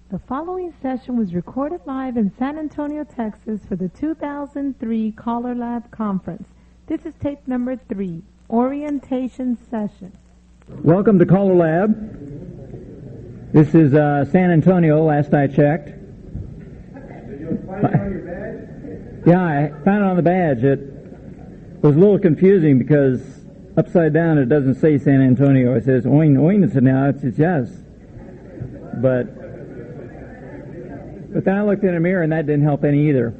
The following session was recorded live in San Antonio, Texas for the 2003 CALLERLAB Conference. This is tape number 3, Orientation Session. Welcome to CALLERLAB. This is San Antonio, last I checked. Did you find it on your badge? Yeah, I found it on the badge. It was a little confusing because upside down it doesn't say San Antonio. It says Oin Oin. So now it says yes. But then I looked in a mirror and that didn't help any either.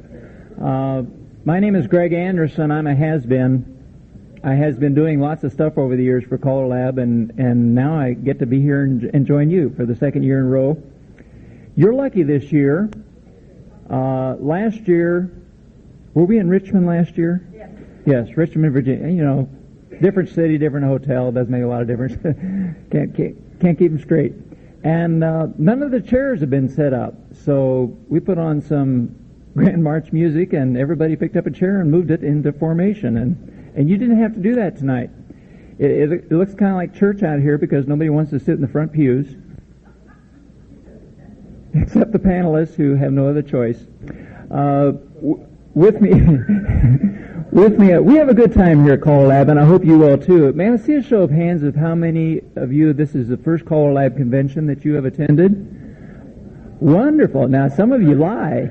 My name is Gregg Anderson. I'm a has-been. I has been doing lots of stuff over the years for CALLERLAB, and now I get to be here and join you for the second year in a row. You're lucky this year. Last year, were we in Richmond last year? Yes. Yes, Richmond, Virginia. You know, different city, different hotel. It doesn't make a lot of difference. Can't keep them straight. And none of the chairs have been set up, so we put on some Grand March music, and everybody picked up a chair and moved it into formation. And you didn't have to do that tonight. It looks kind of like church out here because nobody wants to sit in the front pews, except the panelists who have no other choice. With me, we have a good time here at CALLERLAB, and I hope you will too. May I see a show of hands of how many of you, this is the first CALLERLAB convention that you have attended? Wonderful. Now, some of you lie.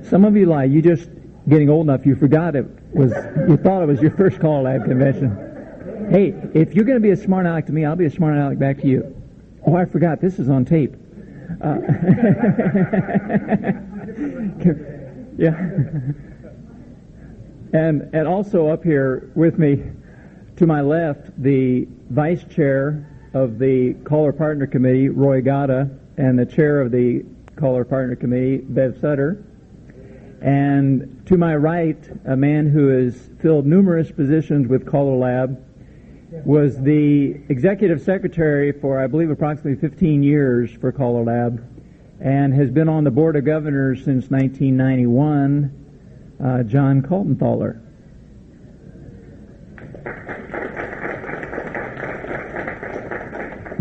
Some of you lie. You just getting old enough, you forgot you thought it was your first CALLERLAB convention. Hey, if you're going to be a smart aleck to me, I'll be a smart aleck back to you. Oh, I forgot, this is on tape. Yeah. And also up here with me, to my left, the vice chair of the Caller Partner Committee, Roy Gata, and the chair of the Caller Partner Committee, Bev Sutter. And to my right, a man who has filled numerous positions with CALLERLAB, was the executive secretary for, I believe, approximately 15 years for CALLERLAB, and has been on the board of governors since 1991, John Kaltenthaler.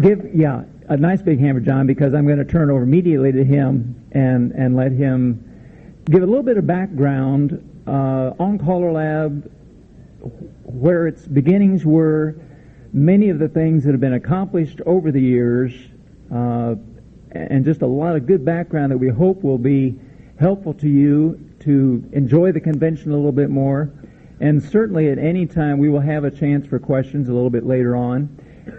Give a nice big hand for John, because I'm going to turn over immediately to him and let him give a little bit of background on CALLERLAB, where its beginnings were, many of the things that have been accomplished over the years, and just a lot of good background that we hope will be helpful to you to enjoy the convention a little bit more. And certainly at any time we will have a chance for questions a little bit later on.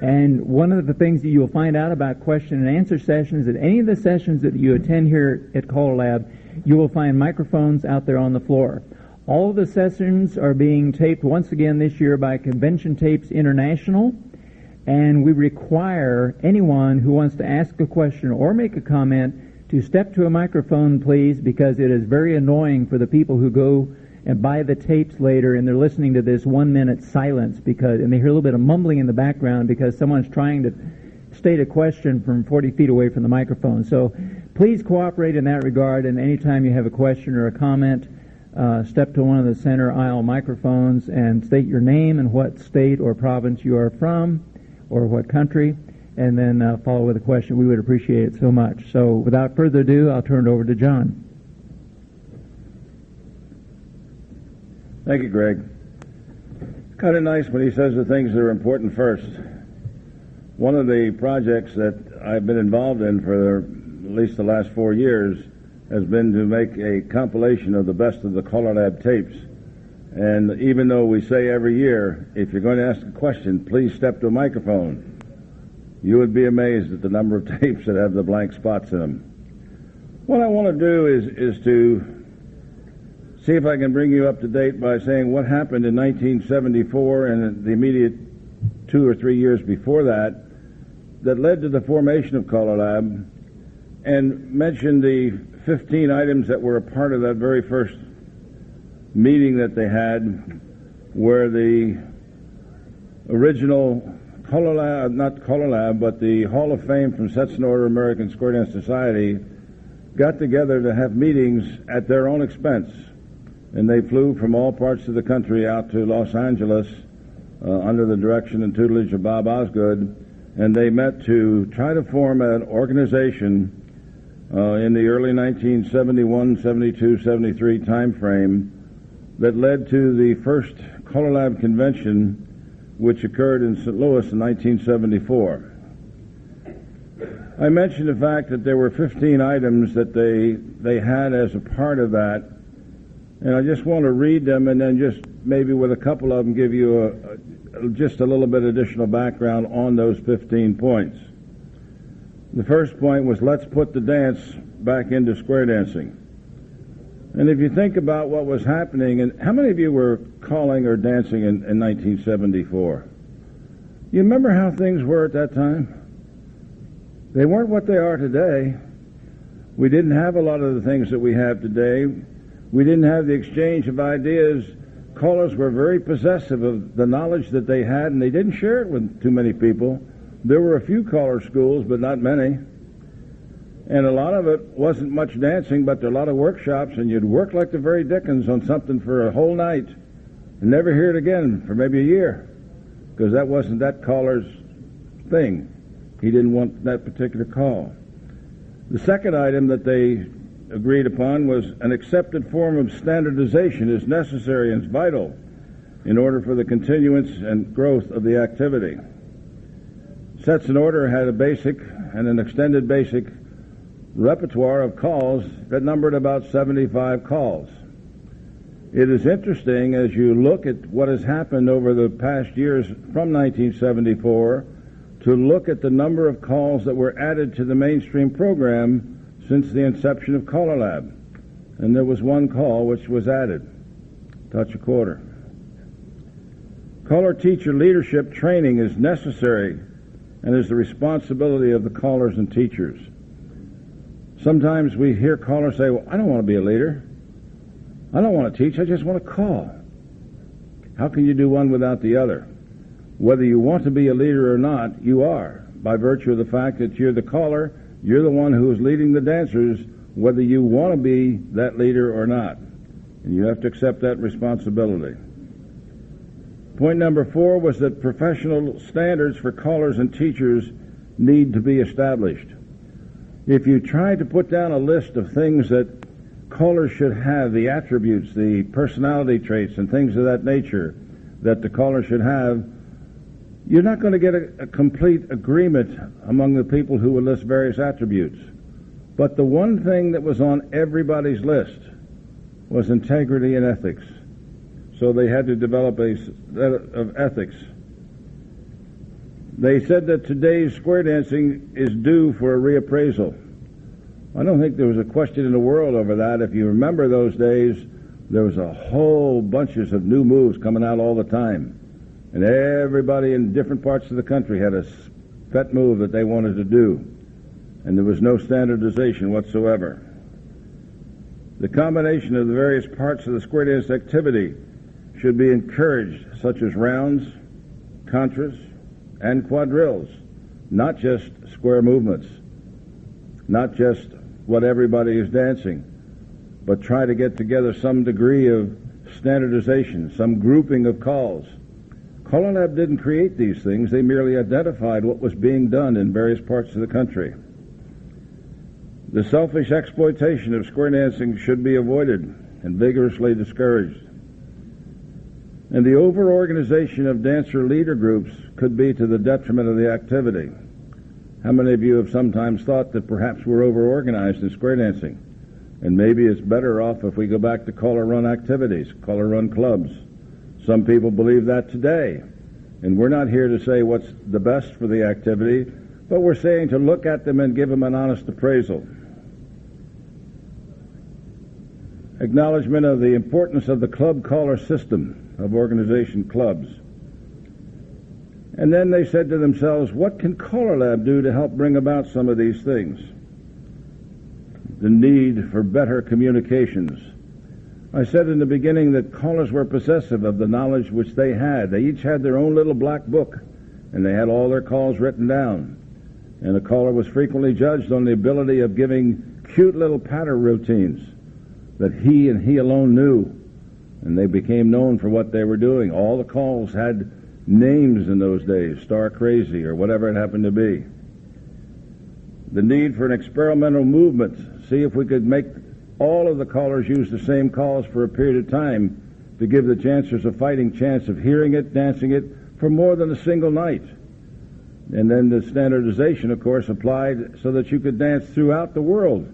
And one of the things that you will find out about question and answer sessions, at any of the sessions that you attend here at CALLERLAB, you will find microphones out there on the floor. All of the sessions are being taped once again this year by Convention Tapes International, and we require anyone who wants to ask a question or make a comment to step to a microphone, please, because it is very annoying for the people who go and buy the tapes later and they're listening to this 1-minute silence and they hear a little bit of mumbling in the background because someone's trying to state a question from 40 feet away from the microphone. So please cooperate in that regard, and anytime you have a question or a comment, step to one of the center aisle microphones and state your name and what state or province you are from or what country, and then follow with a question. We would appreciate it so much. So without further ado, I'll turn it over to John. Thank you, Greg. Kind of nice when he says the things that are important first. One of the projects that I've been involved in for at least the last 4 years has been to make a compilation of the best of the CALLERLAB tapes. And even though we say every year, if you're going to ask a question, please step to a microphone, you would be amazed at the number of tapes that have the blank spots in them. What I want to do is to see if I can bring you up to date by saying what happened in 1974 and the immediate 2 or 3 years before that led to the formation of CALLERLAB, and mention the 15 items that were a part of that very first meeting that they had, where the original CALLERLAB, not CALLERLAB, but the Hall of Fame from Sets and Order American Square Dance Society got together to have meetings at their own expense. And they flew from all parts of the country out to Los Angeles under the direction and tutelage of Bob Osgood, and they met to try to form an organization in the early 1971, 72, 73 time frame that led to the first CALLERLAB convention, which occurred in St. Louis in 1974. I mentioned the fact that there were 15 items that they had as a part of that, and I just want to read them and then just maybe with a couple of them give you just a little bit additional background on those 15 points. The first point was, let's put the dance back into square dancing. And if you think about what was happening, and how many of you were calling or dancing in 1974? You remember how things were at that time? They weren't what they are today. We didn't have a lot of the things that we have today. We didn't have the exchange of ideas. Callers were very possessive of the knowledge that they had, and they didn't share it with too many people. There were a few caller schools, but not many. And a lot of it wasn't much dancing, but there were a lot of workshops, and you'd work like the very dickens on something for a whole night and never hear it again for maybe a year, because that wasn't that caller's thing. He didn't want that particular call. The second item that they agreed upon was an accepted form of standardization is necessary and is vital in order for the continuance and growth of the activity. Sets in Order had a basic and an extended basic repertoire of calls that numbered about 75 calls. It is interesting as you look at what has happened over the past years from 1974 to look at the number of calls that were added to the mainstream program since the inception of CALLERLAB. And there was one call which was added, touch a quarter. Caller teacher leadership training is necessary and is the responsibility of the callers and teachers. Sometimes we hear callers say, well, I don't want to be a leader. I don't want to teach, I just want to call. How can you do one without the other? Whether you want to be a leader or not, you are, by virtue of the fact that you're the caller, you're the one who is leading the dancers, whether you want to be that leader or not. And you have to accept that responsibility. Point number 4 was that professional standards for callers and teachers need to be established. If you try to put down a list of things that callers should have, the attributes, the personality traits, and things of that nature that the caller should have, you're not going to get a complete agreement among the people who would list various attributes. But the one thing that was on everybody's list was integrity and ethics. So they had to develop a set of ethics. They said that today's square dancing is due for a reappraisal. I don't think there was a question in the world over that. If you remember those days, there was a whole bunches of new moves coming out all the time. And everybody in different parts of the country had a set move that they wanted to do. And there was no standardization whatsoever. The combination of the various parts of the square dance activity should be encouraged, such as rounds, contras, and quadrilles, not just square movements, not just what everybody is dancing, but try to get together some degree of standardization, some grouping of calls. CALLERLAB didn't create these things, they merely identified what was being done in various parts of the country. The selfish exploitation of square dancing should be avoided and vigorously discouraged. And the over-organization of dancer leader groups could be to the detriment of the activity. How many of you have sometimes thought that perhaps we're over-organized in square dancing? And maybe it's better off if we go back to caller-run activities, caller-run clubs. Some people believe that today. And we're not here to say what's the best for the activity, but we're saying to look at them and give them an honest appraisal. Acknowledgement of the importance of the club caller system of organization clubs. And then they said to themselves, what can CALLERLAB do to help bring about some of these things? The need for better communications. I said in the beginning that callers were possessive of the knowledge which they had. They each had their own little black book, and they had all their calls written down. And a caller was frequently judged on the ability of giving cute little patter routines that he and he alone knew, and they became known for what they were doing. All the calls had names in those days, Star Crazy or whatever it happened to be. the need for an experimental movement, see if we could make all of the callers use the same calls for a period of time to give the dancers a fighting chance of hearing it, dancing it, for more than a single night. And then the standardization, of course, applied so that you could dance throughout the world.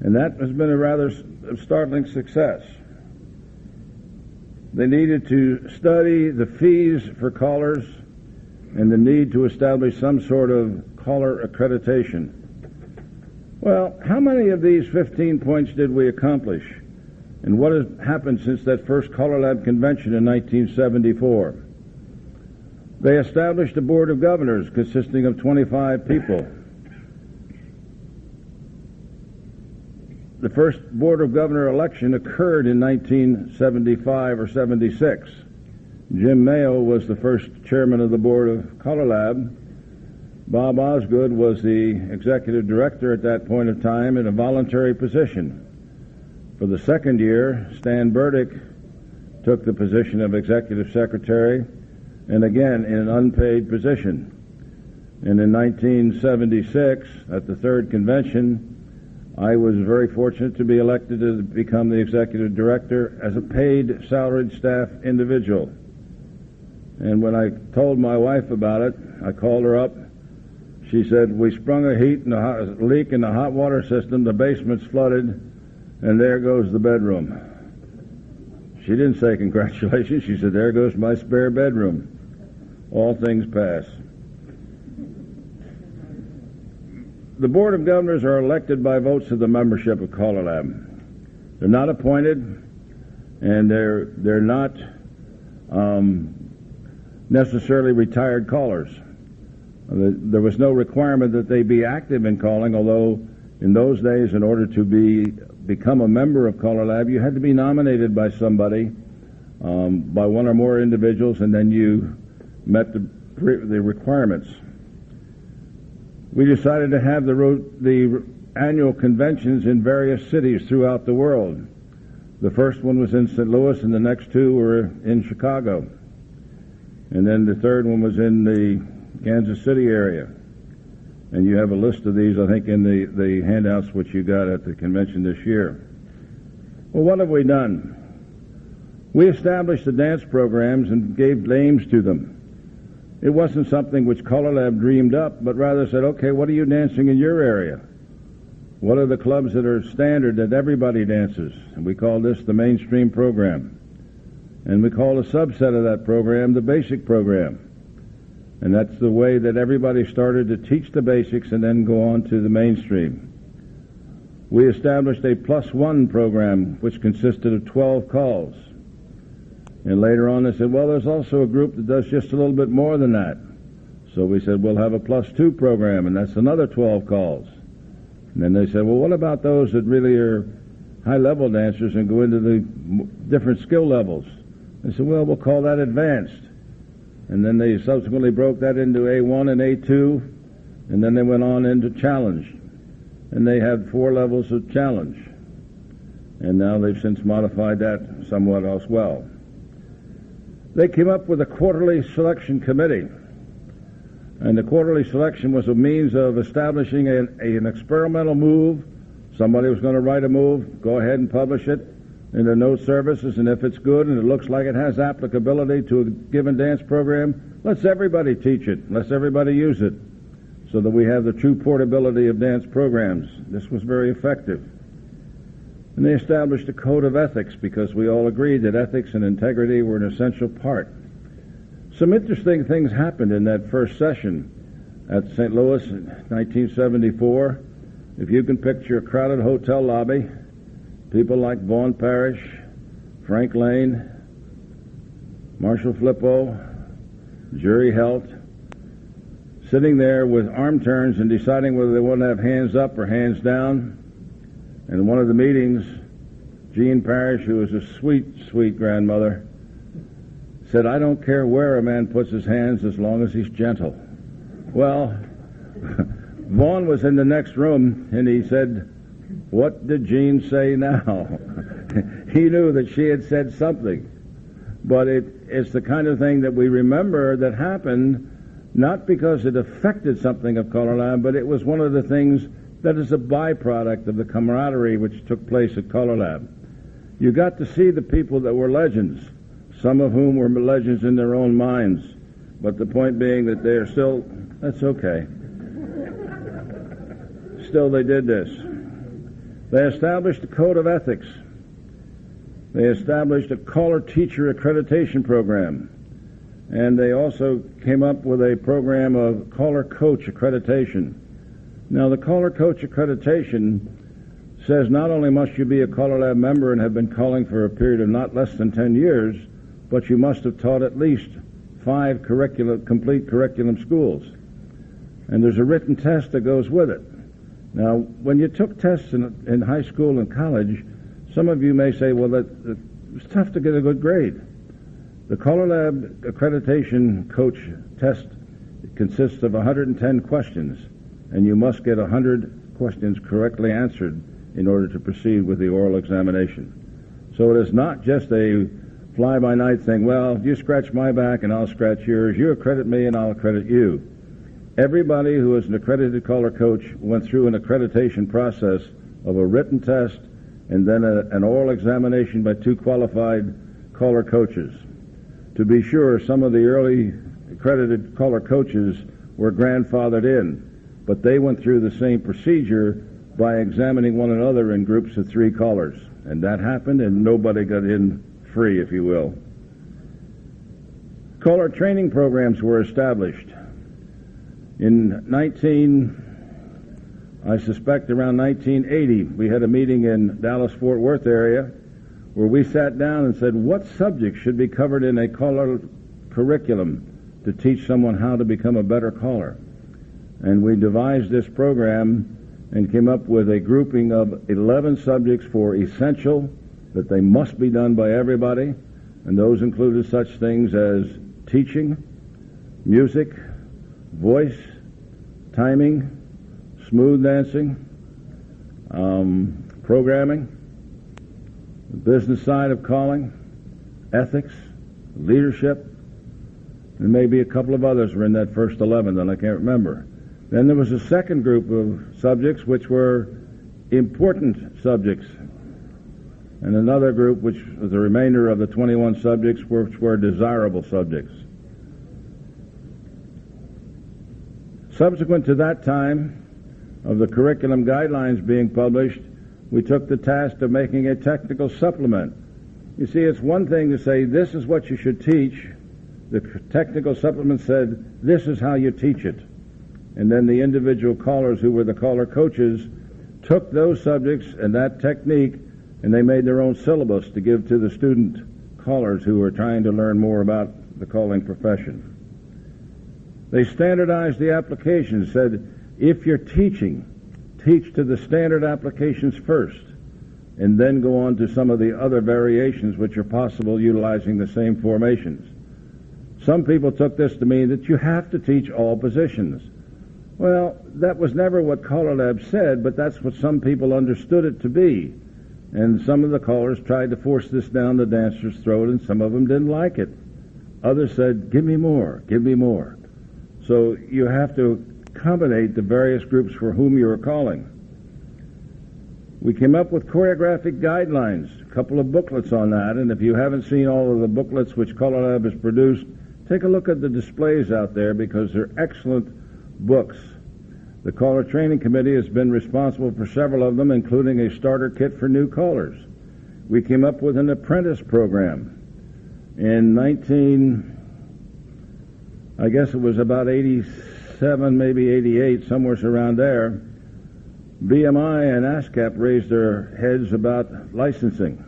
And that has been a rather startling success. They needed to study the fees for callers and the need to establish some sort of caller accreditation. Well, how many of these 15 points did we accomplish? And what has happened since that first CALLERLAB convention in 1974? They established a board of governors consisting of 25 people. The first board of governor election occurred in 1975 or 76. Jim Mayo was the first chairman of the board of CALLERLAB. Bob Osgood was the executive director at that point of time in a voluntary position. For the second year, Stan Burdick took the position of executive secretary, and again in an unpaid position. And in 1976, at the third convention, I was very fortunate to be elected to become the executive director as a paid salaried staff individual. And when I told my wife about it, I called her up. She said, we sprung a leak in the hot water system, the basement's flooded, and there goes the bedroom. She didn't say congratulations. She said, there goes my spare bedroom. All things pass. The Board of Governors are elected by votes of the membership of CALLERLAB. They're not appointed, and they're not necessarily retired callers. There was no requirement that they be active in calling, although in those days, in order to become a member of CALLERLAB, you had to be nominated by somebody, by one or more individuals, and then you met the requirements. We decided to have the annual conventions in various cities throughout the world. The first one was in St. Louis, and the next two were in Chicago. And then the third one was in the Kansas City area. And you have a list of these, I think, in the handouts which you got at the convention this year. Well, what have we done? We established the dance programs and gave names to them. It wasn't something which CALLERLAB dreamed up, but rather said, okay, what are you dancing in your area? What are the clubs that are standard that everybody dances? And we call this the mainstream program. And we call a subset of that program the basic program. And that's the way that everybody started to teach the basics and then go on to the mainstream. We established a +1 program which consisted of 12 calls. And later on they said, well, there's also a group that does just a little bit more than that. So we said, we'll have a +2 program, and that's another 12 calls. And then they said, well, what about those that really are high-level dancers and go into the different skill levels? They said, well, we'll call that advanced. And then they subsequently broke that into A1 and A2, and then they went on into challenge. And they had 4 levels of challenge. And now they've since modified that somewhat as well. They came up with a quarterly selection committee. And the quarterly selection was a means of establishing an experimental move. Somebody was going to write a move, go ahead and publish it in the note services, and if it's good and it looks like it has applicability to a given dance program, let's everybody teach it, let's everybody use it, so that we have the true portability of dance programs. This was very effective. And they established a code of ethics because we all agreed that ethics and integrity were an essential part. Some interesting things happened in that first session at St. Louis in 1974. If you can picture a crowded hotel lobby, people like Vaughn Parrish, Frank Lane, Marshall Flippo, Jerry Helt, sitting there with arm turns and deciding whether they want to have hands up or hands down. And in one of the meetings, Jean Parrish, who was a sweet, sweet grandmother, said, I don't care where a man puts his hands as long as he's gentle. Well, Vaughn was in the next room, and he said, what did Jean say now? He knew that she had said something. But it's the kind of thing that we remember that happened not because it affected something of CallerLab, but it was one of the things that is a byproduct of the camaraderie which took place at CallerLab. You got to see the people that were legends, some of whom were legends in their own minds, but the point being that they are still, that's okay. Still, they did this. They established a code of ethics. They established a caller teacher accreditation program. And they also came up with a program of caller coach accreditation. Now, the caller coach accreditation says not only must you be a CallerLab member and have been calling for a period of not less than 10 years, but you must have taught at least 5 complete curriculum schools. And there's a written test that goes with it. Now, when you took tests in high school and college, some of you may say, well, it's tough to get a good grade. The CallerLab accreditation coach test consists of 110 questions, and you must get 100 questions correctly answered in order to proceed with the oral examination. So it is not just a fly-by-night thing, well, you scratch my back and I'll scratch yours, you accredit me and I'll accredit you. Everybody who is an accredited caller coach went through an accreditation process of a written test and then an oral examination by 2 qualified caller coaches. To be sure, some of the early accredited caller coaches were grandfathered in, but they went through the same procedure by examining one another in groups of 3 callers. And that happened, and nobody got in free, if you will. Caller training programs were established. In I suspect around 1980, we had a meeting in Dallas-Fort Worth area where we sat down and said, what subjects should be covered in a caller curriculum to teach someone how to become a better caller? And we devised this program and came up with a grouping of 11 subjects for essential, that they must be done by everybody, and those included such things as teaching, music, voice, timing, smooth dancing, programming, the business side of calling, ethics, leadership, and maybe a couple of others were in that first 11 that I can't remember. Then there was a second group of subjects which were important subjects, and another group which was the remainder of the 21 subjects which were desirable subjects. Subsequent to that time of the curriculum guidelines being published, we took the task of making a technical supplement. You see, it's one thing to say, this is what you should teach. The technical supplement said, this is how you teach it. And then the individual callers who were the caller coaches took those subjects and that technique, and they made their own syllabus to give to the student callers who were trying to learn more about the calling profession. They standardized the applications, said, if you're teaching, teach to the standard applications first, and then go on to some of the other variations which are possible utilizing the same formations. Some people took this to mean that you have to teach all positions. Well, that was never what CallerLab said, but that's what some people understood it to be. And some of the callers tried to force this down the dancer's throat, and some of them didn't like it. Others said, give me more, give me more. So you have to accommodate the various groups for whom you are calling. We came up with choreographic guidelines, a couple of booklets on that, and if you haven't seen all of the booklets which CallerLab has produced, take a look at the displays out there because they're excellent books. The Caller Training Committee has been responsible for several of them, including a starter kit for new callers. We came up with an apprentice program. In I guess it was about 87, maybe 88, somewhere around there, BMI and ASCAP raised their heads about licensing.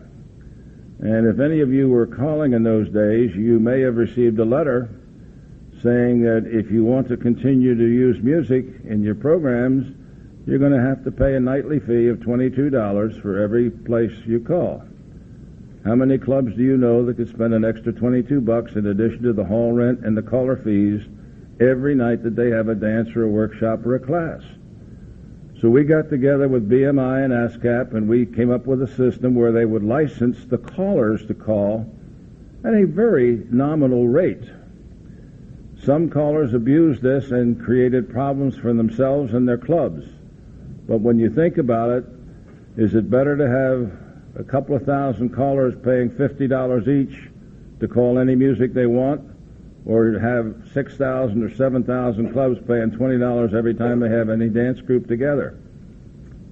And if any of you were calling in those days, you may have received a letter saying that if you want to continue to use music in your programs, you're going to have to pay a nightly fee of $22 for every place you call. How many clubs do you know that could spend an extra $22 in addition to the hall rent and the caller fees every night that they have a dance or a workshop or a class? So we got together with BMI and ASCAP, and we came up with a system where they would license the callers to call at a very nominal rate. Some callers abused this and created problems for themselves and their clubs. But when you think about it, is it better to have a couple of thousand callers paying $50 each to call any music they want, or have 6,000 or 7,000 clubs paying $20 every time they have any dance group together?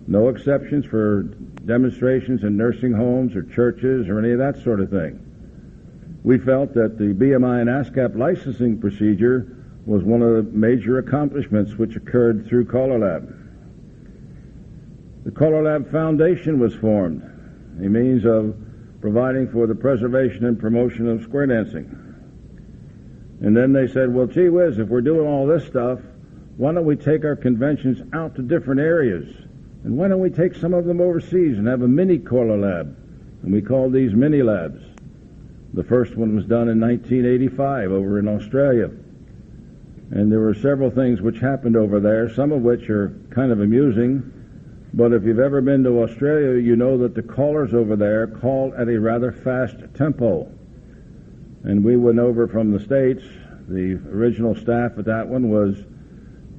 No exceptions for demonstrations in nursing homes or churches or any of that sort of thing. We felt that the BMI and ASCAP licensing procedure was one of the major accomplishments which occurred through CALLERLAB. The CALLERLAB Foundation was formed, a means of providing for the preservation and promotion of square dancing. And then they said, well, gee whiz, if we're doing all this stuff, why don't we take our conventions out to different areas? And why don't we take some of them overseas and have a mini CALLERLAB? And we called these mini labs. The first one was done in 1985 over in Australia. And there were several things which happened over there, some of which are kind of amusing. But if you've ever been to Australia, you know that the callers over there call at a rather fast tempo. And we went over from the States. The original staff at that one was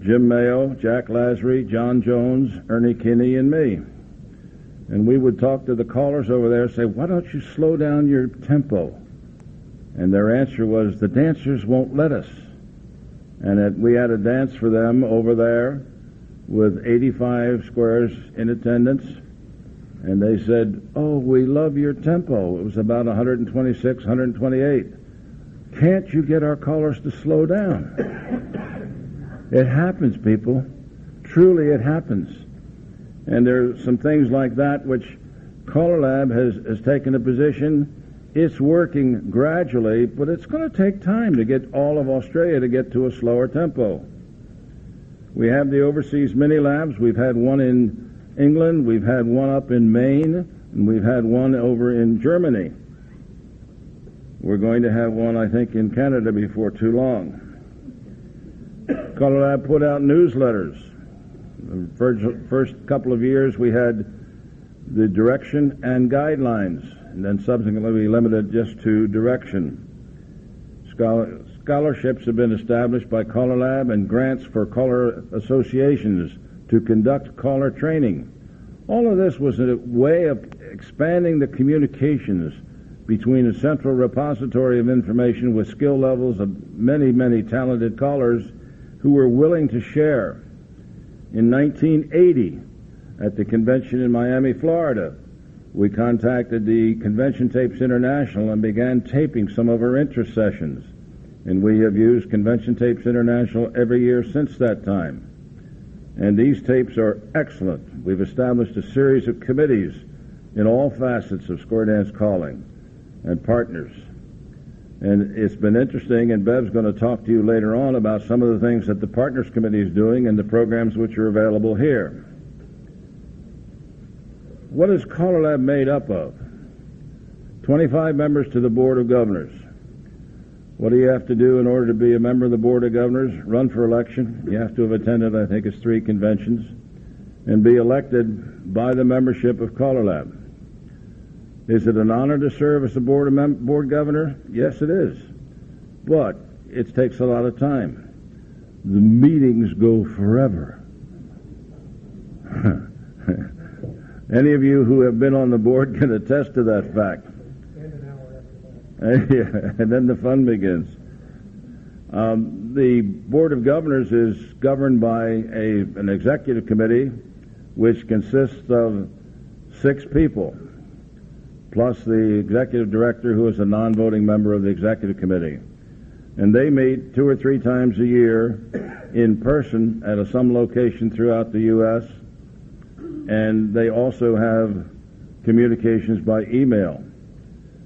Jim Mayo, Jack Lasry, John Jones, Ernie Kinney, and me. And we would talk to the callers over there and say, why don't you slow down your tempo? And their answer was, the dancers won't let us. And we had a dance for them over there with 85 squares in attendance. And they said, oh, we love your tempo. It was about 126, 128. Can't you get our callers to slow down? It happens, people. Truly it happens. And there are some things like that which CALLERLAB has taken a position. It's working gradually, but it's going to take time to get all of Australia to get to a slower tempo. We have the overseas mini labs. We've had one in England, we've had one up in Maine, and we've had one over in Germany. We're going to have one, I think, in Canada before too long. CALLERLAB put out newsletters. The first couple of years we had the direction and guidelines, and then subsequently we limited just to direction. Scholarships have been established by CALLERLAB and grants for caller associations to conduct caller training. All of this was a way of expanding the communications between a central repository of information with skill levels of many, many talented callers who were willing to share. In 1980, at the convention in Miami, Florida, we contacted the Convention Tapes International and began taping some of our interest sessions. And we have used Convention Tapes International every year since that time. And these tapes are excellent. We've established a series of committees in all facets of square dance calling and partners. And it's been interesting, and Bev's going to talk to you later on about some of the things that the Partners Committee is doing and the programs which are available here. What is CALLERLAB made up of? 25 members to the Board of Governors. What do you have to do in order to be a member of the Board of Governors? Run for election. You have to have attended, I think it's 3 conventions, and be elected by the membership of CALLERLAB. Is it an honor to serve as a board governor? Yes, it is. But it takes a lot of time. The meetings go forever. Any of you who have been on the board can attest to that fact. And an hour after that. Yeah, and then the fun begins. The Board of Governors is governed by an executive committee which consists of 6 people, plus the executive director, who is a non-voting member of the executive committee. And they meet 2 or 3 times a year in person at some location throughout the U.S., and they also have communications by email.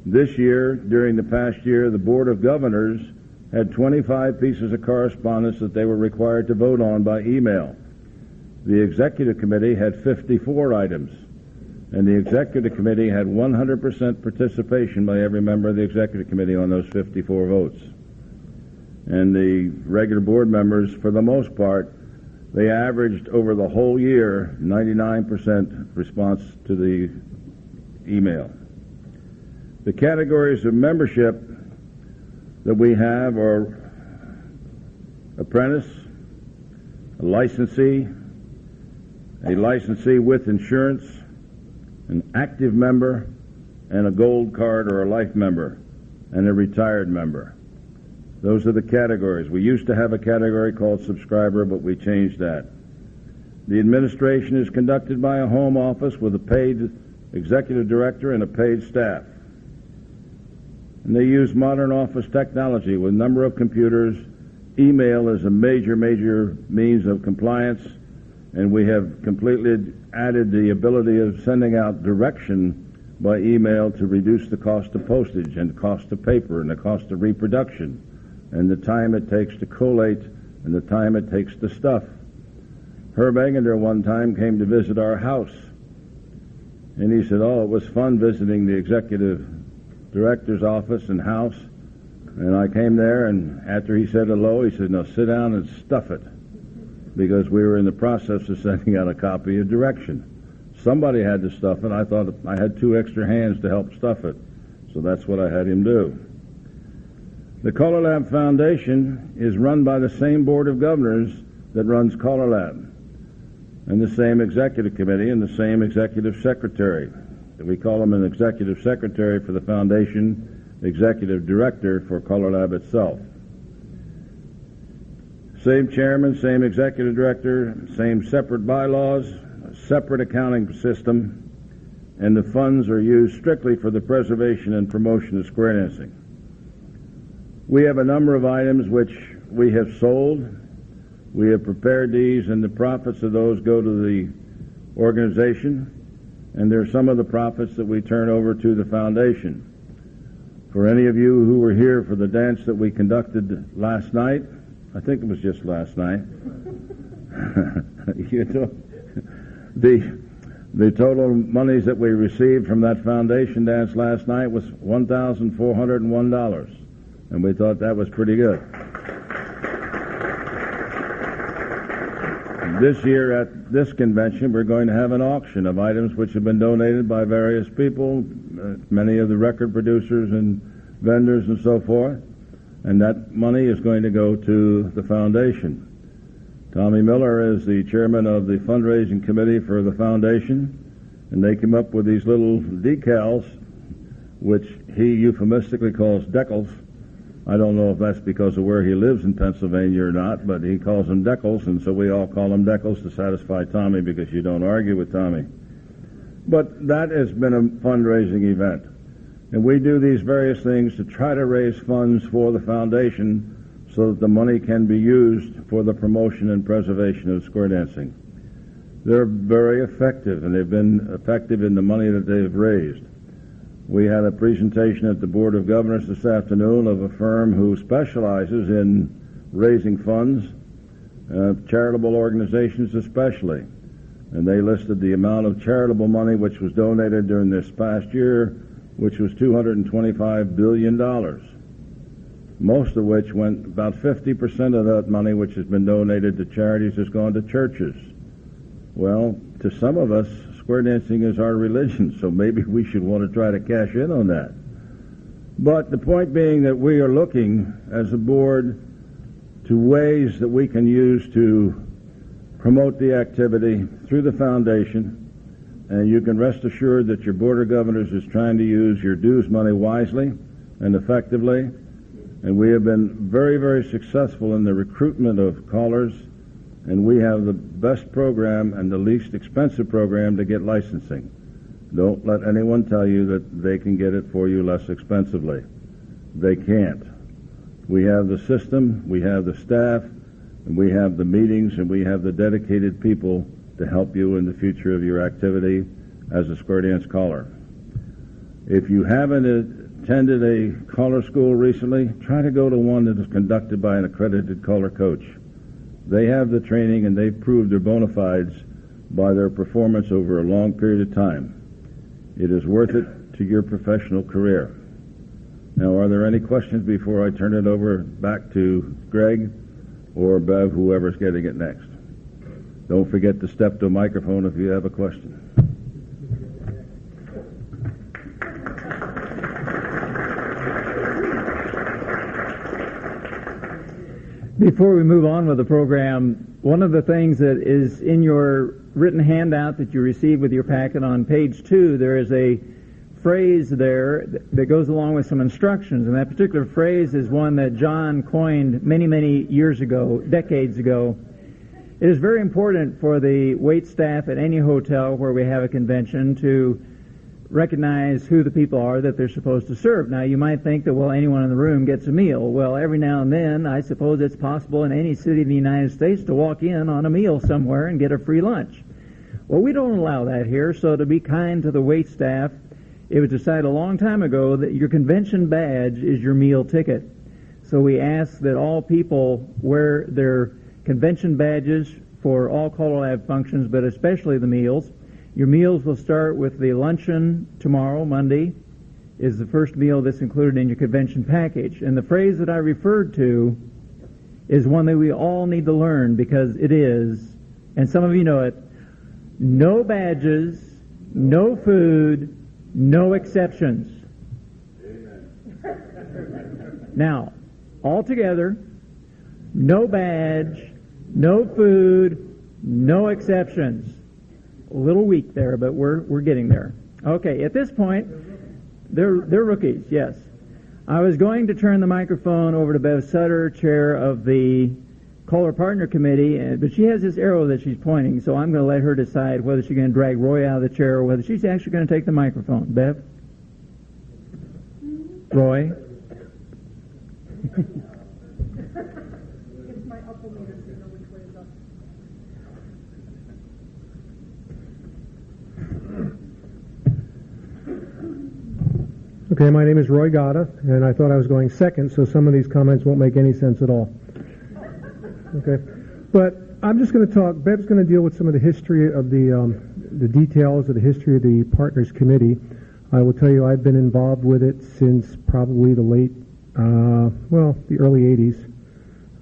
This year, during the past year, the Board of Governors had 25 pieces of correspondence that they were required to vote on by email. The Executive Committee had 54 items, and the Executive Committee had 100% participation by every member of the Executive Committee on those 54 votes. And the regular board members, for the most part, they averaged over the whole year 99% response to the email. The categories of membership that we have are apprentice, a licensee with insurance, an active member, and a gold card or a life member, and a retired member. Those are the categories. We used to have a category called subscriber, but we changed that. The administration is conducted by a home office with a paid executive director and a paid staff. And they use modern office technology with a number of computers. Email is a major means of compliance, and we have completely added the ability of sending out direction by email to reduce the cost of postage and the cost of paper and the cost of reproduction and the time it takes to collate and the time it takes to stuff. Herb Egender one time came to visit our house, and he said, it was fun visiting the executive director's office and house. And I came there, and after he said hello, he said, now sit down and stuff it, because we were in the process of sending out a copy of direction. Somebody had to stuff it. I thought I had 2 extra hands to help stuff it, so that's what I had him do. The CALLERLAB Foundation is run by the same board of governors that runs CALLERLAB, and the same executive committee and the same executive secretary. We call him an executive secretary for the foundation, executive director for CALLERLAB itself. Same chairman, same executive director, same separate bylaws, a separate accounting system, and the funds are used strictly for the preservation and promotion of square dancing. We have a number of items which we have sold. We have prepared these, and the profits of those go to the organization, and there are some of the profits that we turn over to the foundation. For any of you who were here for the dance that we conducted last night, I think it was just last night, the total monies that we received from that foundation dance last night was $1,401, and we thought that was pretty good. This year at this convention, we're going to have an auction of items which have been donated by various people, many of the record producers and vendors and so forth, and that money is going to go to the foundation. Tommy Miller is the chairman of the fundraising committee for the foundation, and they came up with these little decals, which he euphemistically calls decals. I don't know if that's because of where he lives in Pennsylvania or not, but he calls them decals, and so we all call them decals to satisfy Tommy, because you don't argue with Tommy. But that has been a fundraising event, and we do these various things to try to raise funds for the foundation so that the money can be used for the promotion and preservation of square dancing. They're very effective, and they've been effective in the money that they've raised. We had a presentation at the Board of Governors this afternoon of a firm who specializes in raising funds, charitable organizations especially. And they listed the amount of charitable money which was donated during this past year, which was $225 billion. Most of which went, about 50% of that money which has been donated to charities has gone to churches. Well, to some of us, square dancing is our religion, so maybe we should want to try to cash in on that. But the point being that we are looking, as a board, to ways that we can use to promote the activity through the foundation, and you can rest assured that your Board of Governors is trying to use your dues money wisely and effectively, and we have been very, very successful in the recruitment of callers, and we have the best program and the least expensive program to get licensing. Don't let anyone tell you that they can get it for you less expensively. They can't. We have the system, we have the staff, and we have the meetings, and we have the dedicated people to help you in the future of your activity as a square dance caller. If you haven't attended a caller school recently, try to go to one that is conducted by an accredited caller coach. They have the training, and they've proved their bona fides by their performance over a long period of time. It is worth it to your professional career. Now, are there any questions before I turn it over back to Gregg or Bev, whoever's getting it next? Don't forget to step to a microphone if you have a question. Before we move on with the program, one of the things that is in your written handout that you received with your packet on page 2, there is a phrase there that goes along with some instructions, and that particular phrase is one that John coined many, many years ago, decades ago. It is very important for the wait staff at any hotel where we have a convention to recognize who the people are that they're supposed to serve. Now, you might think that, well, anyone in the room gets a meal. Well, every now and then, I suppose it's possible in any city in the United States to walk in on a meal somewhere and get a free lunch. Well, we don't allow that here, so to be kind to the wait staff, it was decided a long time ago that your convention badge is your meal ticket. So we ask that all people wear their convention badges for all CALLERLAB functions, but especially the meals. Your meals will start with the luncheon tomorrow, Monday, is the first meal that's included in your convention package. And the phrase that I referred to is one that we all need to learn because it is, and some of you know it, no badges, no food, no exceptions. Amen. Now, all together, no badge, no food, no exceptions. A little weak there, but we're getting there. Okay, at this point, they're rookies, yes. I was going to turn the microphone over to Bev Sutter, chair of the Caller Partner Committee, but she has this arrow that she's pointing, so I'm going to let her decide whether she's going to drag Roy out of the chair or whether she's actually going to take the microphone. Bev? Roy? Okay, my name is Roy Gata, and I thought I was going second, so some of these comments won't make any sense at all. Okay, but I'm just going to talk. Bev's going to deal with some of the history of the details of the history of the Partners Committee. I will tell you I've been involved with it since probably the the early 80s,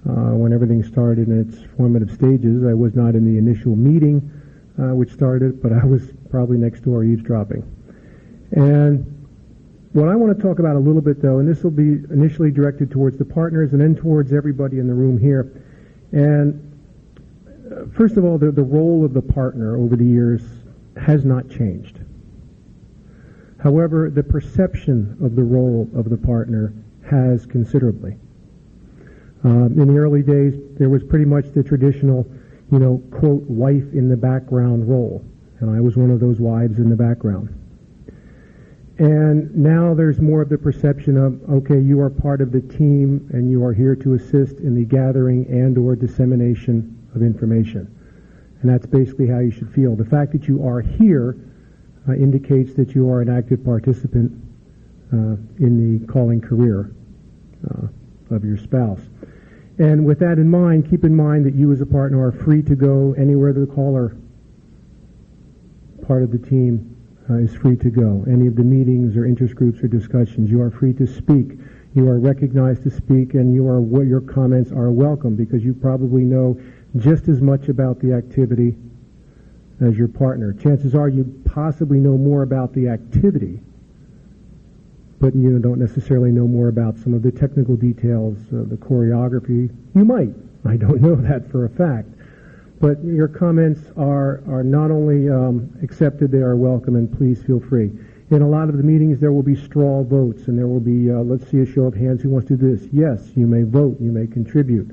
when everything started in its formative stages. I was not in the initial meeting which started, but I was probably next door eavesdropping. And what I want to talk about a little bit, though, and this will be initially directed towards the partners and then towards everybody in the room here. And first of all, the role of the partner over the years has not changed. However, the perception of the role of the partner has considerably. In the early days, there was pretty much the traditional, quote, wife in the background role. And I was one of those wives in the background. And now there's more of the perception of, okay, you are part of the team and you are here to assist in the gathering and or dissemination of information. And that's basically how you should feel. The fact that you are here indicates that you are an active participant in the calling career of your spouse. And with that in mind, keep in mind that you as a partner are free to go anywhere the caller part of the team is free to go. Any of the meetings or interest groups or discussions, you are free to speak. You are recognized to speak, and your comments are welcome because you probably know just as much about the activity as your partner. Chances are you possibly know more about the activity, but you don't necessarily know more about some of the technical details of the choreography. You might. I don't know that for a fact. But your comments are not only accepted, they are welcome, and please feel free. In a lot of the meetings, there will be straw votes, and there will be, let's see a show of hands, who wants to do this? Yes, you may vote, you may contribute.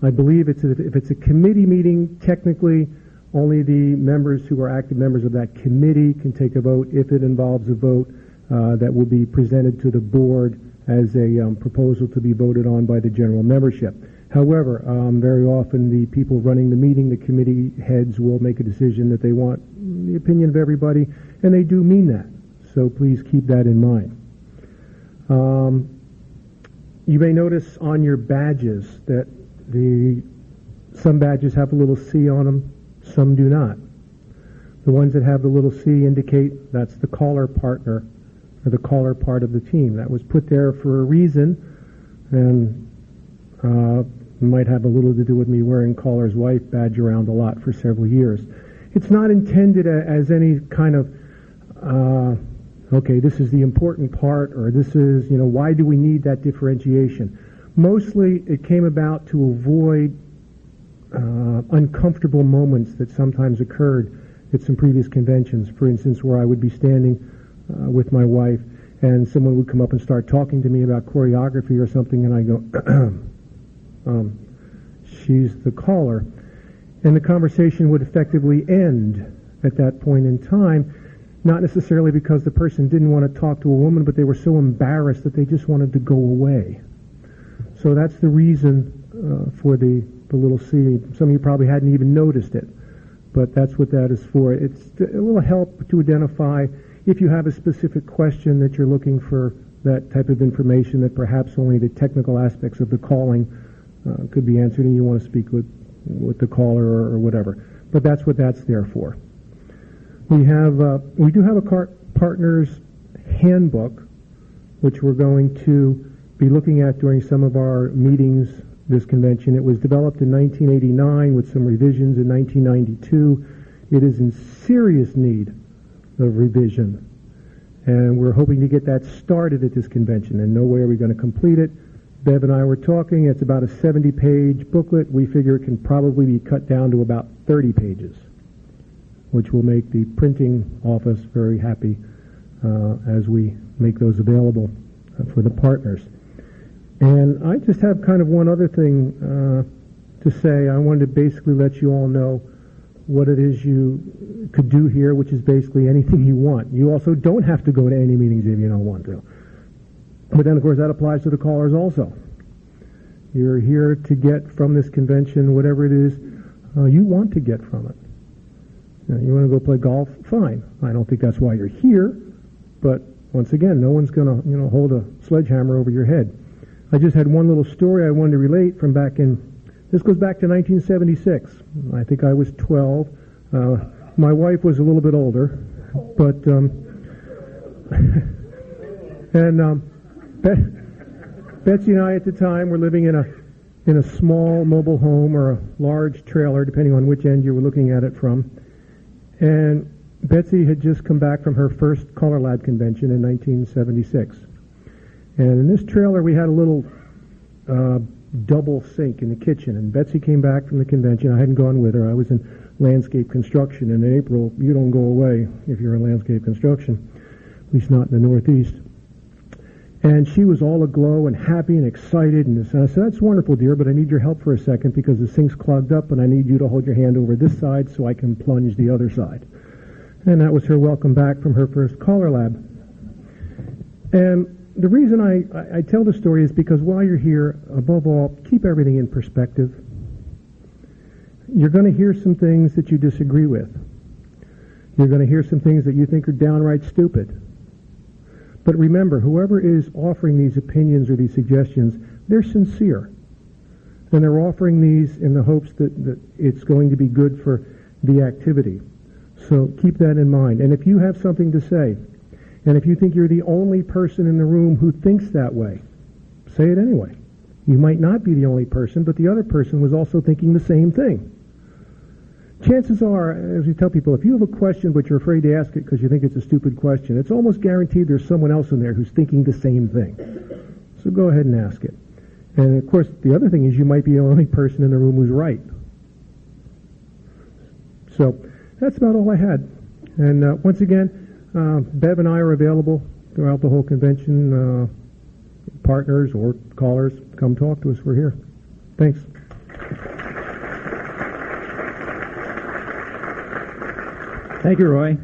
I believe if it's a committee meeting, technically, only the members who are active members of that committee can take a vote if it involves a vote that will be presented to the board as a proposal to be voted on by the general membership. However, very often the people running the meeting, the committee heads, will make a decision that they want the opinion of everybody, and they do mean that. So please keep that in mind. You may notice on your badges that some badges have a little C on them, some do not. The ones that have the little C indicate that's the caller partner, or the caller part of the team. That was put there for a reason, and might have a little to do with me wearing caller's wife badge around a lot for several years. It's not intended as any kind of, okay, this is the important part, or this is, why do we need that differentiation? Mostly it came about to avoid uncomfortable moments that sometimes occurred at some previous conventions. For instance, where I would be standing with my wife and someone would come up and start talking to me about choreography or something, and I go, she's the caller. And the conversation would effectively end at that point in time, not necessarily because the person didn't want to talk to a woman, but they were so embarrassed that they just wanted to go away. So that's the reason for the little C. Some of you probably hadn't even noticed it, but that's what that is for. It's a little help to identify if you have a specific question that you're looking for that type of information that perhaps only the technical aspects of the calling could be answered, and you want to speak with the caller or whatever. But that's what that's there for. We do have a partner's handbook, which we're going to be looking at during some of our meetings this convention. It was developed in 1989 with some revisions in 1992. It is in serious need of revision, and we're hoping to get that started at this convention, and no way are we going to complete it. Bev and I were talking. It's about a 70-page booklet. We figure it can probably be cut down to about 30 pages, which will make the printing office very happy as we make those available for the partners. And I just have kind of one other thing to say. I wanted to basically let you all know what it is you could do here, which is basically anything you want. You also don't have to go to any meetings if you don't want to. But then, of course, that applies to the callers also. You're here to get from this convention whatever it is you want to get from it. You want to go play golf? Fine. I don't think that's why you're here. But once again, no one's going to hold a sledgehammer over your head. I just had one little story I wanted to relate from back in. This goes back to 1976. I think I was 12. My wife was a little bit older, but and Betsy and I at the time were living in a small mobile home or a large trailer, depending on which end you were looking at it from. And Betsy had just come back from her first CALLERLAB convention in 1976. And in this trailer we had a little double sink in the kitchen. And Betsy came back from the convention. I hadn't gone with her. I was in landscape construction. And in April, you don't go away if you're in landscape construction, at least not in the Northeast. And she was all aglow and happy and excited. And I said, that's wonderful, dear, but I need your help for a second because the sink's clogged up and I need you to hold your hand over this side so I can plunge the other side. And that was her welcome back from her first CALLERLAB. And the reason I tell the story is because while you're here, above all, keep everything in perspective. You're going to hear some things that you disagree with. You're going to hear some things that you think are downright stupid. But remember, whoever is offering these opinions or these suggestions, they're sincere. And they're offering these in the hopes that it's going to be good for the activity. So keep that in mind. And if you have something to say, and if you think you're the only person in the room who thinks that way, say it anyway. You might not be the only person, but the other person was also thinking the same thing. Chances are, as we tell people, if you have a question but you're afraid to ask it because you think it's a stupid question, it's almost guaranteed there's someone else in there who's thinking the same thing. So go ahead and ask it. And of course, the other thing is you might be the only person in the room who's right. So that's about all I had. And once again, Bev and I are available throughout the whole convention. Partners or callers, come talk to us. We're here. Thanks. Thank you, Roy.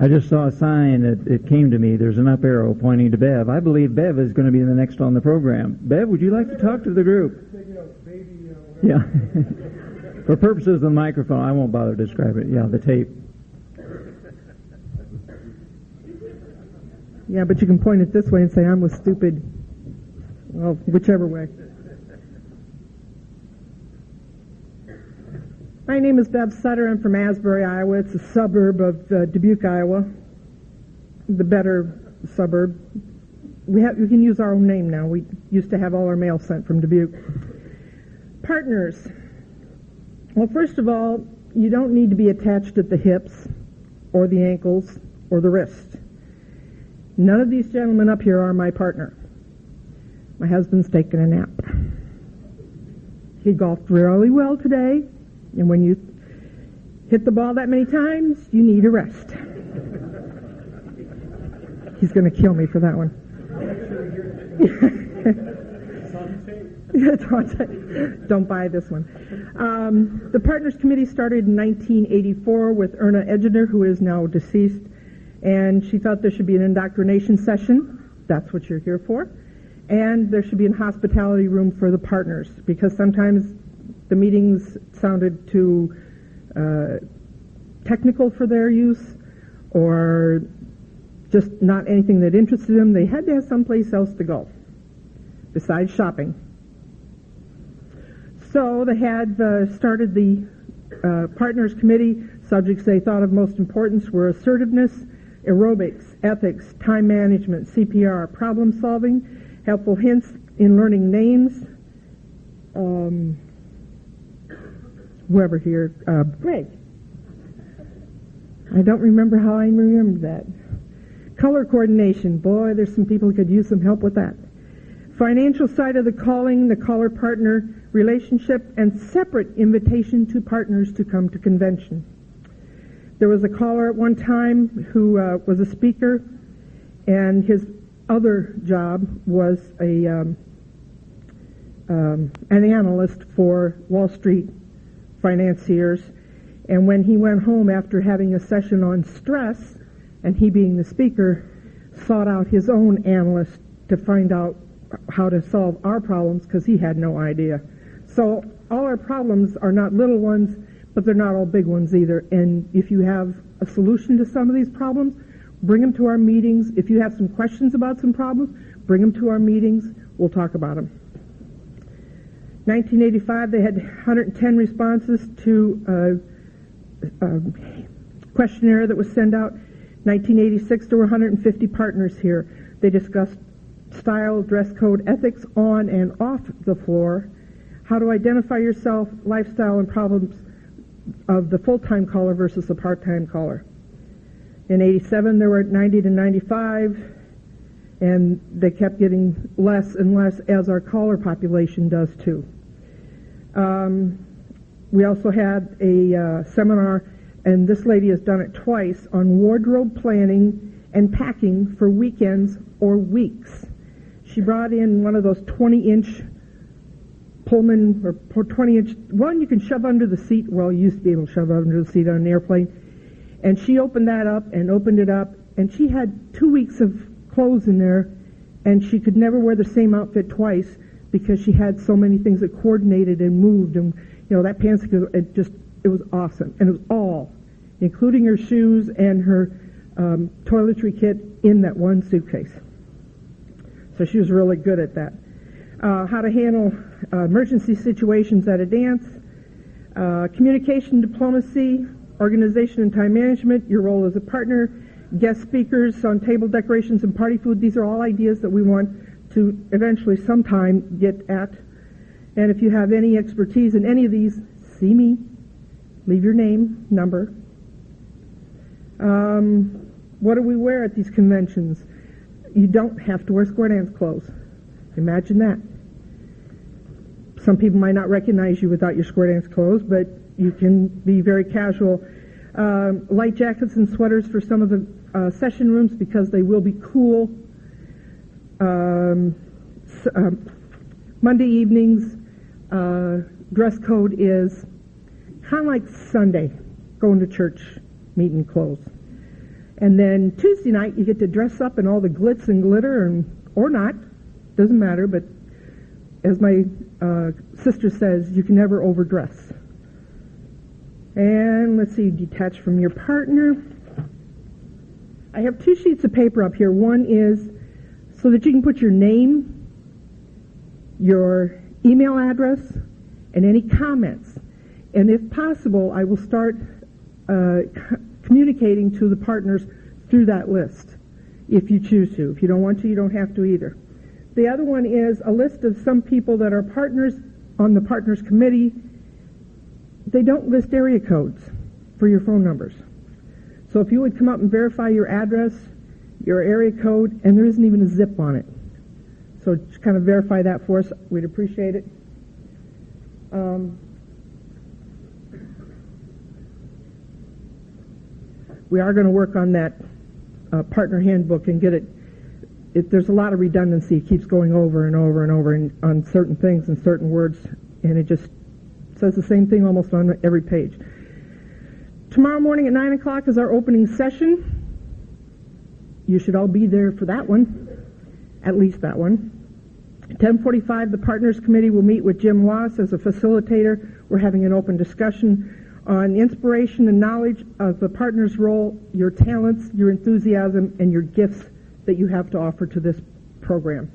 I just saw a sign that it came to me. There's an up arrow pointing to Bev. I believe Bev is going to be the next on the program. Bev, would you like to talk to the group? Yeah. For purposes of the microphone, I won't bother describing it. Yeah, the tape. Yeah, but you can point it this way and say, I'm a stupid. Well, whichever way. My name is Bev Sutter. I'm from Asbury, Iowa. It's a suburb of Dubuque, Iowa. The better suburb. We can use our own name now. We used to have all our mail sent from Dubuque. Partners. Well, first of all, you don't need to be attached at the hips or the ankles or the wrist. None of these gentlemen up here are my partner. My husband's taking a nap. He golfed really well today, and when you hit the ball that many times, you need a rest. He's going to kill me for that one. It's on tape. Don't buy this one. The Partners Committee started in 1984 with Erna Edgener, who is now deceased, and she thought there should be an indoctrination session. That's what you're here for. And there should be a hospitality room for the partners, because sometimes the meetings sounded too technical for their use, or just not anything that interested them. They had to have someplace else to go besides shopping. So they had started the Partners Committee. Subjects they thought of most importance were assertiveness, aerobics, ethics, time management, CPR, problem solving, helpful hints in learning names. Whoever here, Greg. I don't remember how I remembered that. Color coordination. Boy, there's some people who could use some help with that. Financial side of the calling, the caller-partner relationship, and separate invitation to partners to come to convention. There was a caller at one time who was a speaker, and his other job was an analyst for Wall Street financiers. And when he went home after having a session on stress, and he being the speaker, sought out his own analyst to find out how to solve our problems, because he had no idea. So all our problems are not little ones, but they're not all big ones either. And if you have a solution to some of these problems, bring them to our meetings. If you have some questions about some problems, bring them to our meetings. We'll talk about them. 1985, they had 110 responses to a questionnaire that was sent out. 1986, there were 150 partners here. They discussed style, dress code, ethics on and off the floor, how to identify yourself, lifestyle, and problems of the full-time caller versus the part-time caller. In 87, there were 90 to 95, and they kept getting less and less as our caller population does too. We also had a seminar, and this lady has done it twice, on wardrobe planning and packing for weekends or weeks. She brought in one of those 20-inch Pullman, or 20-inch, one you can shove under the seat. Well, you used to be able to shove under the seat on an airplane. And she opened that up and opened it up, and she had 2 weeks of clothes in there, and she could never wear the same outfit twice because she had so many things that coordinated and moved. And, you know, that pants, it was awesome. And it was all, including her shoes and her toiletry kit, in that one suitcase. So she was really good at that. How to handle emergency situations at a dance, communication, diplomacy, organization and time management, your role as a partner, guest speakers on table decorations and party food. These are all ideas that we want to eventually sometime get at. And if you have any expertise in any of these, see me. Leave your name, number. What do we wear at these conventions? You don't have to wear square dance clothes. Imagine that. Some people might not recognize you without your square dance clothes, but you can be very casual. Light jackets and sweaters for some of the session rooms because they will be cool. Monday evenings, dress code is kind of like Sunday, going to church, meeting clothes. And then Tuesday night, you get to dress up in all the glitz and glitter, or not, doesn't matter, but as my sister says, you can never overdress. And let's see, detach from your partner. I have 2 sheets of paper up here. One is so that you can put your name, your email address, and any comments. And if possible, I will start communicating to the partners through that list, if you choose to. If you don't want to, you don't have to either. The other one is a list of some people that are partners on the Partners Committee. They don't list area codes for your phone numbers. So if you would come up and verify your address, your area code, and there isn't even a zip on it. So just kind of verify that for us. We'd appreciate it. We are going to work on that partner handbook and get it. There's a lot of redundancy. It keeps going over and over and over on certain things and certain words, and it just says the same thing almost on every page. Tomorrow morning at 9 o'clock is our opening session. You should all be there for that one, at least that one. 10:45, the Partners Committee will meet with Jim Loss as a facilitator. We're having an open discussion on inspiration and knowledge of the partner's role, your talents, your enthusiasm, and your gifts that you have to offer to this program.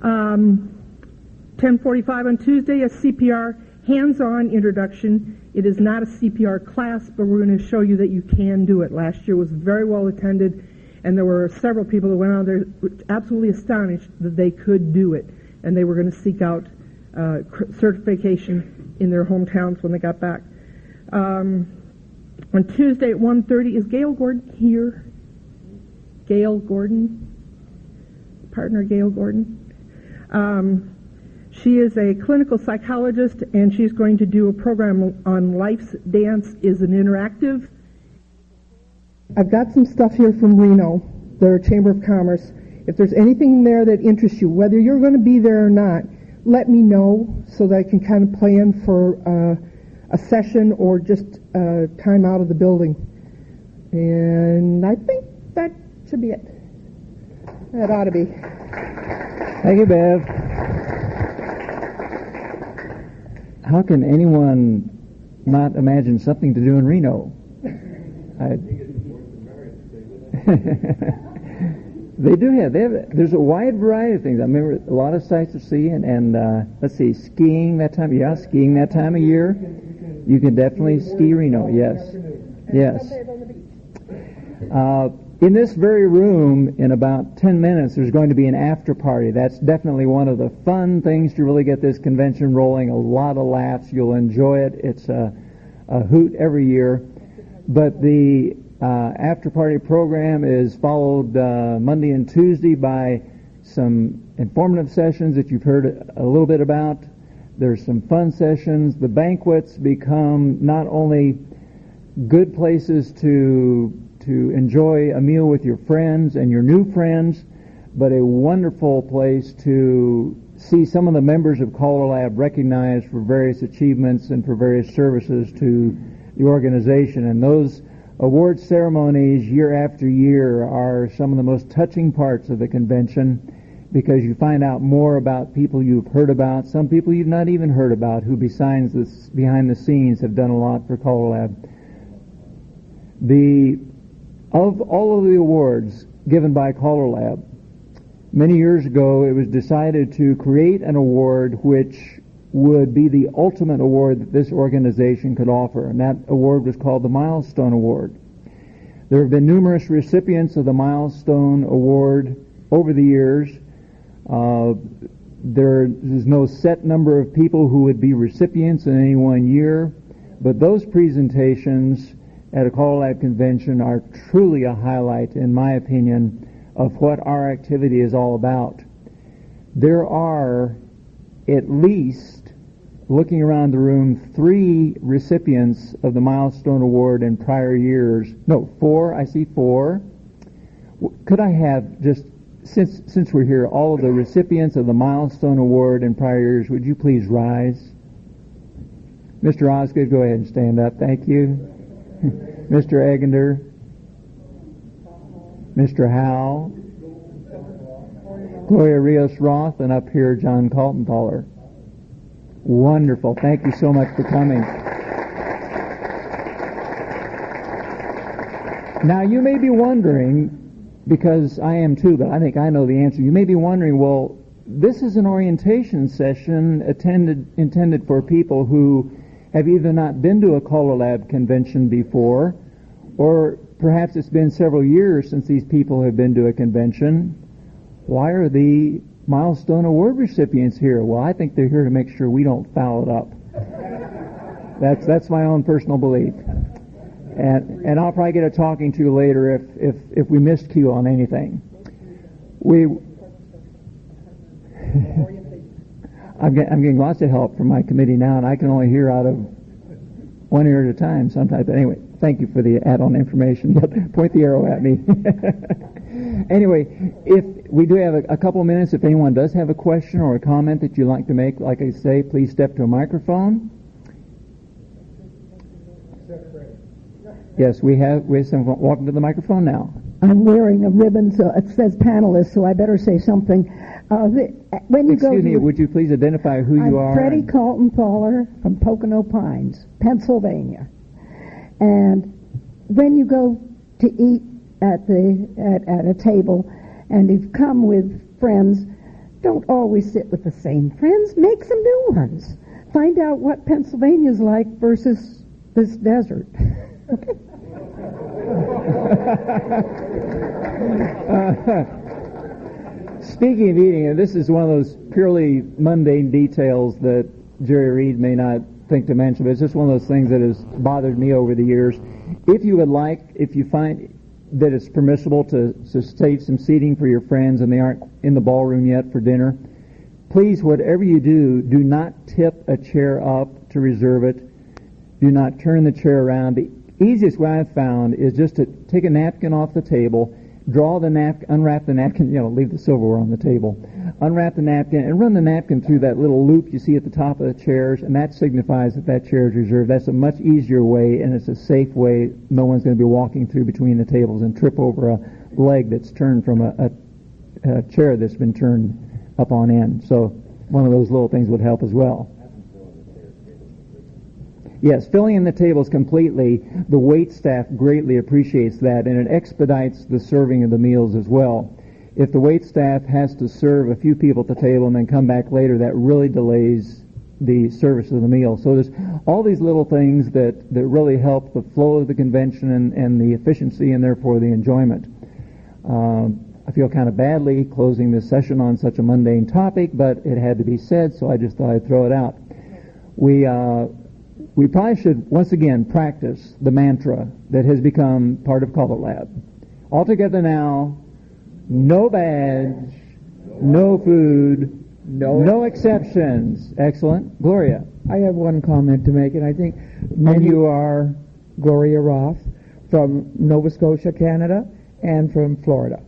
Um, 10:45 on Tuesday, a CPR hands-on introduction. It is not a CPR class, but we're going to show you that you can do it. Last year was very well attended, and there were several people that went on there absolutely astonished that they could do it, and they were going to seek out certification in their hometowns when they got back. On Tuesday at 1:30, is Gail Gordon here? Gail Gordon? Partner Gail Gordon? She is a clinical psychologist, and she's going to do a program on Life's Dance is an Interactive. I've got some stuff here from Reno, their Chamber of Commerce. If there's anything there that interests you, whether you're going to be there or not, let me know so that I can kind of plan for a session or just time out of the building. And I think that should be it. That ought to be. Thank you, Bev. How can anyone not imagine something to do in Reno? They do have. There's a wide variety of things. I remember a lot of sights to see, and let's see, skiing that time. Yeah, skiing that time of year. You can definitely ski Reno. Yes, yes. In this very room, in about 10 minutes, there's going to be an after party. That's definitely one of the fun things to really get this convention rolling. A lot of laughs. You'll enjoy it. It's a hoot every year. But the after party program is followed Monday and Tuesday by some informative sessions that you've heard a little bit about. There's some fun sessions. The banquets become not only good places to enjoy a meal with your friends and your new friends, but a wonderful place to see some of the members of CALLERLAB recognized for various achievements and for various services to the organization. And those award ceremonies year after year are some of the most touching parts of the convention, because you find out more about people you've heard about, some people you've not even heard about, who besides this, behind the scenes have done a lot for CALLERLAB. Of all of the awards given by CALLERLAB, many years ago it was decided to create an award which would be the ultimate award that this organization could offer, and that award was called the Milestone Award. There have been numerous recipients of the Milestone Award over the years. There is no set number of people who would be recipients in any one year, but those presentations at a CALLERLAB convention are truly a highlight, in my opinion, of what our activity is all about. There are at least, looking around the room, 3 recipients of the Milestone Award in prior years. No, 4. I see 4. Could I have just, since we're here, all of the recipients of the Milestone Award in prior years, would you please rise? Mr. Osgood, go ahead and stand up. Thank you. Mr. Egender, Mr. Howe, Gloria Rios Roth, and up here John Kaltenthaler. Wonderful. Thank you so much for coming. Now you may be wondering, because I am too, but I think I know the answer. You may be wondering, well, this is an orientation session intended for people who have either not been to a CALLERLAB convention before, or perhaps it's been several years since these people have been to a convention. Why are the Milestone Award recipients here? Well, I think they're here to make sure we don't foul it up. That's my own personal belief. And I'll probably get a talking to later if we missed cue on anything. I'm getting lots of help from my committee now, and I can only hear out of one ear at a time sometimes. But anyway, thank you for the add-on information. But point the arrow at me. Anyway, if we do have a couple minutes, if anyone does have a question or a comment that you'd like to make, like I say, please step to a microphone. Yes, we have someone walking to the microphone now. I'm wearing a ribbon, so it says panelists, so I better say something. When you Excuse me, would you please identify who you are? I'm Freddie Kaltenthaler from Pocono Pines, Pennsylvania. And when you go to eat at a table and you've come with friends, don't always sit with the same friends. Make some new ones. Find out what Pennsylvania's like versus this desert. Okay. Speaking of eating, this is one of those purely mundane details that Jerry Reed may not think to mention, but it's just one of those things that has bothered me over the years. If you find that it's permissible to save some seating for your friends and they aren't in the ballroom yet for dinner, please, whatever you do not tip a chair up to reserve it. Do not turn the chair around. The easiest way I've found is just to take a napkin off the table, unwrap the napkin, leave the silverware on the table, unwrap the napkin, and run the napkin through that little loop you see at the top of the chairs, and that signifies that chair is reserved. That's a much easier way, and it's a safe way. No one's going to be walking through between the tables and trip over a leg that's turned from a chair that's been turned up on end. So one of those little things would help as well. Yes, filling in the tables completely, the wait staff greatly appreciates that, and it expedites the serving of the meals as well. If the wait staff has to serve a few people at the table and then come back later, that really delays the service of the meal. So there's all these little things that really help the flow of the convention and the efficiency and therefore the enjoyment. I feel kind of badly closing this session on such a mundane topic, but it had to be said, so I just thought I'd throw it out. We probably should, once again, practice the mantra that has become part of CALLERLAB. All together now, no badge, no food, no exceptions. Excellent. Gloria. I have one comment to make, and I think you are Gloria Roth from Nova Scotia, Canada, and from Florida.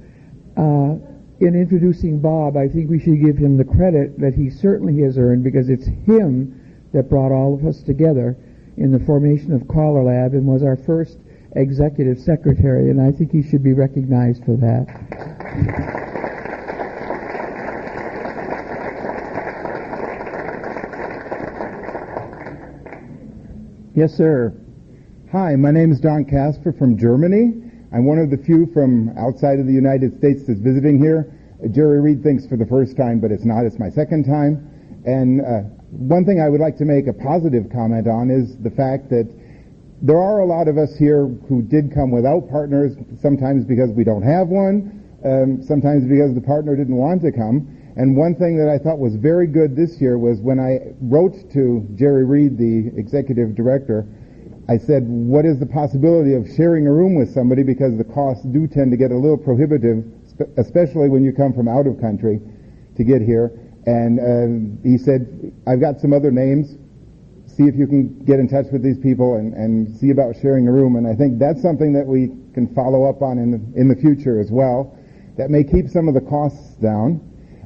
In introducing Bob, I think we should give him the credit that he certainly has earned, because it's him that brought all of us together in the formation of CALLERLAB and was our first executive secretary, and I think he should be recognized for that. Yes, sir. Hi, my name is Don Casper from Germany. I'm one of the few from outside of the United States that's visiting here. Jerry Reed thinks for the first time, but it's not. It's my second time. And one thing I would like to make a positive comment on is the fact that there are a lot of us here who did come without partners, sometimes because we don't have one, sometimes because the partner didn't want to come. And one thing that I thought was very good this year was when I wrote to Jerry Reed, the executive director, I said, what is the possibility of sharing a room with somebody, because the costs do tend to get a little prohibitive, especially when you come from out of country to get here. And he said, I've got some other names. See if you can get in touch with these people and see about sharing a room. And I think that's something that we can follow up on in the future as well. That may keep some of the costs down.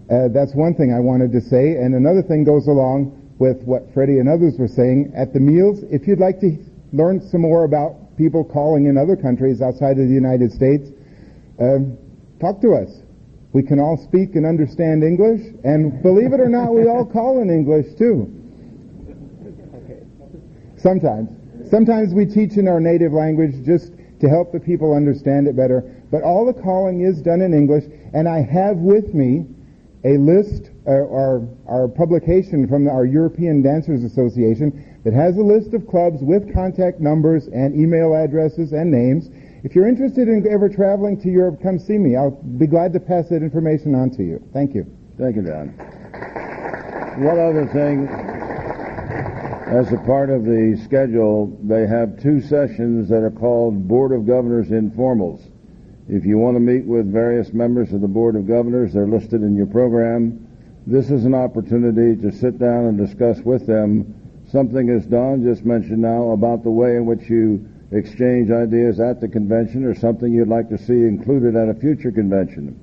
That's one thing I wanted to say. And another thing goes along with what Freddie and others were saying. At the meals, if you'd like to learn some more about people calling in other countries outside of the United States, talk to us. We can all speak and understand English, and believe it or not, we all call in English too. Sometimes we teach in our native language just to help the people understand it better, but all the calling is done in English, and I have with me a list, our publication from our European Dancers Association that has a list of clubs with contact numbers and email addresses and names. If you're interested in ever traveling to Europe, come see me. I'll be glad to pass that information on to you. Thank you. Thank you, Don. One other thing. As a part of the schedule, they have 2 sessions that are called Board of Governors informals. If you want to meet with various members of the Board of Governors, they're listed in your program. This is an opportunity to sit down and discuss with them something, as Don just mentioned now, about the way in which you exchange ideas at the convention, or something you'd like to see included at a future convention.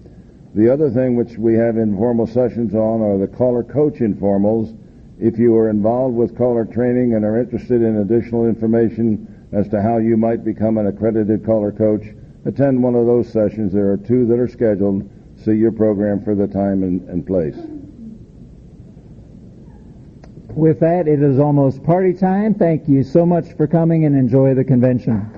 The other thing which we have informal sessions on are the caller coach informals. If you are involved with caller training and are interested in additional information as to how you might become an accredited caller coach, attend one of those sessions. There are 2 that are scheduled. See your program for the time and place. With that, it is almost party time. Thank you so much for coming, and enjoy the convention.